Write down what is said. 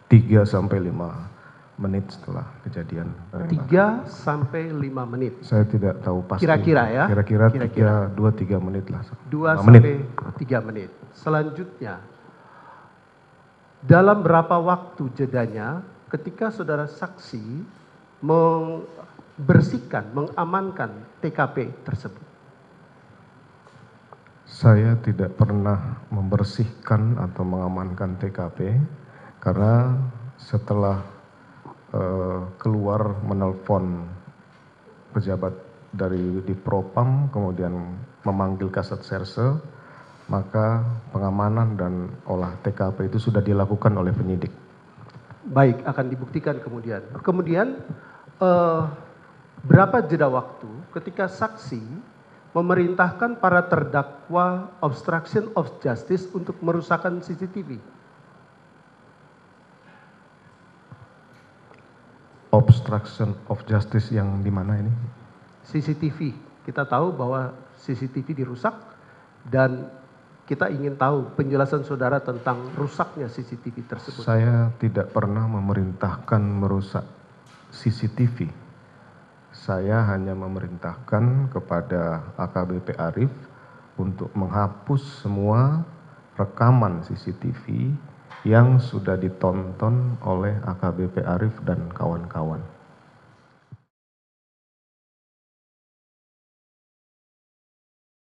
3 sampai 5 menit setelah kejadian. 3 sampai 5 menit. Saya tidak tahu pasti. Kira-kira ya? Kira-kira 2-3 menit lah. 2 sampai 3 menit. Selanjutnya, dalam berapa waktu jedanya ketika saudara saksi membersihkan, mengamankan TKP tersebut? Saya tidak pernah membersihkan atau mengamankan TKP karena setelah keluar menelpon pejabat dari di Propam, kemudian memanggil Kasat Serse, maka pengamanan dan olah TKP itu sudah dilakukan oleh penyidik. Baik, akan dibuktikan kemudian. Kemudian berapa jeda waktu ketika saksi memerintahkan para terdakwa obstruction of justice untuk merusakkan CCTV? Obstruction of justice yang di mana ini? CCTV. Kita tahu bahwa CCTV dirusak dan kita ingin tahu penjelasan saudara tentang rusaknya CCTV tersebut. Saya tidak pernah memerintahkan merusak CCTV. Saya hanya memerintahkan kepada AKBP Arief untuk menghapus semua rekaman CCTV yang sudah ditonton oleh AKBP Arief dan kawan-kawan.